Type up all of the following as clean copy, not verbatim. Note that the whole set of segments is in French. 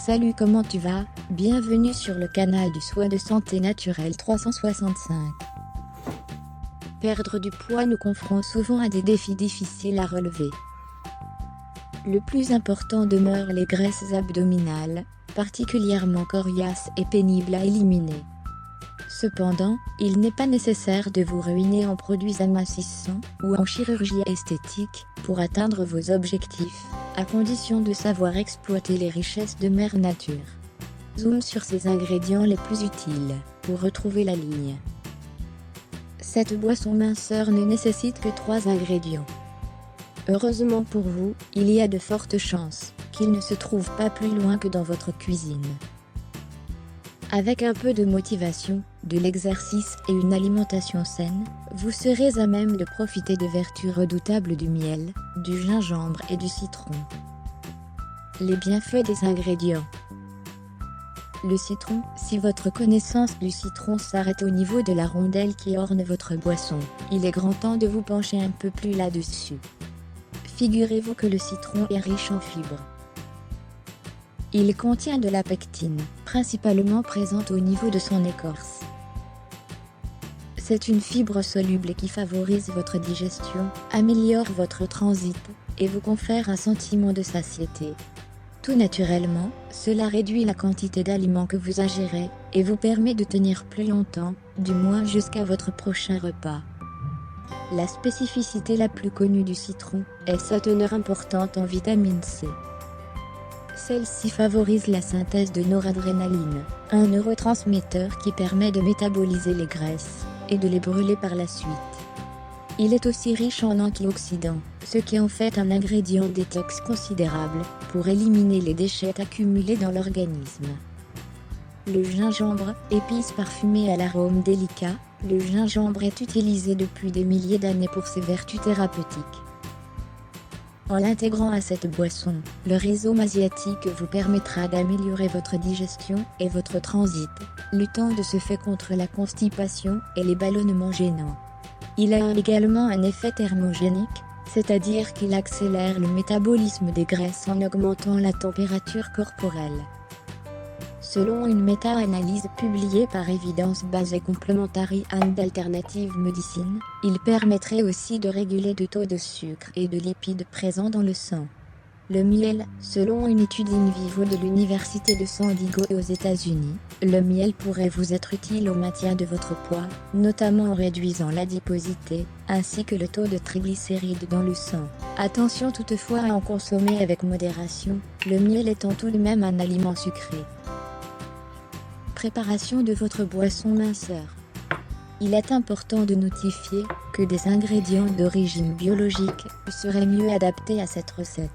Salut, comment tu vas? Bienvenue sur le canal du soin de santé naturelle 365. Perdre du poids nous confronte souvent à des défis difficiles à relever. Le plus important demeure les graisses abdominales, particulièrement coriaces et pénibles à éliminer. Cependant, il n'est pas nécessaire de vous ruiner en produits amincissants ou en chirurgie esthétique pour atteindre vos objectifs, à condition de savoir exploiter les richesses de Mère Nature. Zoom sur ces ingrédients les plus utiles pour retrouver la ligne. Cette boisson minceur ne nécessite que 3 ingrédients. Heureusement pour vous, il y a de fortes chances qu'il ne se trouve pas plus loin que dans votre cuisine. Avec un peu de motivation, de l'exercice et une alimentation saine, vous serez à même de profiter des vertus redoutables du miel, du gingembre et du citron. Les bienfaits des ingrédients. Le citron. Si votre connaissance du citron s'arrête au niveau de la rondelle qui orne votre boisson, il est grand temps de vous pencher un peu plus là-dessus. Figurez-vous que le citron est riche en fibres. Il contient de la pectine, principalement présente au niveau de son écorce. C'est une fibre soluble qui favorise votre digestion, améliore votre transit, et vous confère un sentiment de satiété. Tout naturellement, cela réduit la quantité d'aliments que vous ingérez, et vous permet de tenir plus longtemps, du moins jusqu'à votre prochain repas. La spécificité la plus connue du citron est sa teneur importante en vitamine C. Celle-ci favorise la synthèse de noradrénaline, un neurotransmetteur qui permet de métaboliser les graisses et de les brûler par la suite. Il est aussi riche en antioxydants, ce qui en fait un ingrédient détox considérable pour éliminer les déchets accumulés dans l'organisme. Le gingembre, épice parfumée à l'arôme délicat, le gingembre est utilisé depuis des milliers d'années pour ses vertus thérapeutiques. En l'intégrant à cette boisson, le rhizome asiatique vous permettra d'améliorer votre digestion et votre transit, luttant de ce fait contre la constipation et les ballonnements gênants. Il a également un effet thermogénique, c'est-à-dire qu'il accélère le métabolisme des graisses en augmentant la température corporelle. Selon une méta-analyse publiée par Evidence Based Complementary and Alternative Medicine, il permettrait aussi de réguler le taux de sucre et de lipides présents dans le sang. Le miel. Selon une étude in vivo de l'Université de San Diego aux États-Unis, le miel pourrait vous être utile au maintien de votre poids, notamment en réduisant l'adiposité, ainsi que le taux de triglycérides dans le sang. Attention toutefois à en consommer avec modération, le miel étant tout de même un aliment sucré. Préparation de votre boisson minceur. Il est important de notifier que des ingrédients d'origine biologique seraient mieux adaptés à cette recette.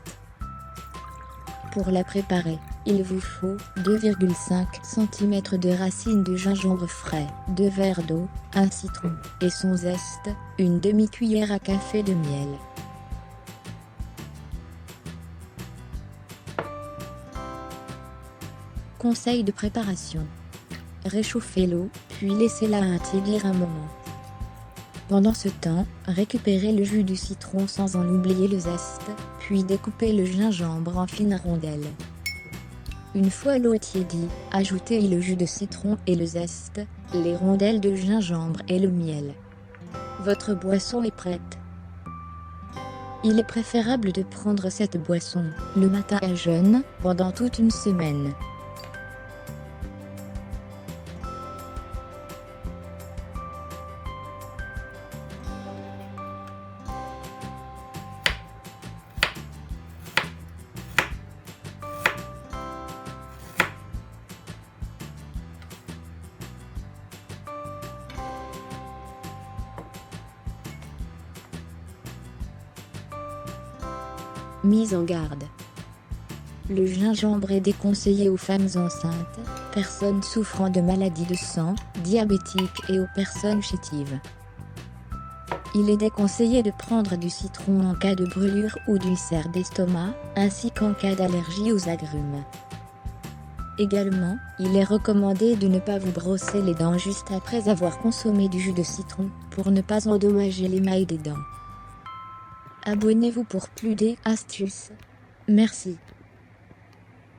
Pour la préparer, il vous faut 2,5 cm de racines de gingembre frais, 2 verres d'eau, un citron et son zeste, une demi-cuillère à café de miel. Conseil de préparation. Réchauffez l'eau, puis laissez-la intiédir un moment. Pendant ce temps, récupérez le jus du citron sans en oublier le zeste, puis découpez le gingembre en fines rondelles. Une fois l'eau tiédie, ajoutez le jus de citron et le zeste, les rondelles de gingembre et le miel. Votre boisson est prête. Il est préférable de prendre cette boisson le matin à jeun, pendant toute une semaine. Mise en garde. Le gingembre est déconseillé aux femmes enceintes, personnes souffrant de maladies de sang, diabétiques et aux personnes chétives. Il est déconseillé de prendre du citron en cas de brûlure ou d'ulcère d'estomac, ainsi qu'en cas d'allergie aux agrumes. Également, il est recommandé de ne pas vous brosser les dents juste après avoir consommé du jus de citron, pour ne pas endommager l'émail des dents. Abonnez-vous pour plus d'astuces. Merci.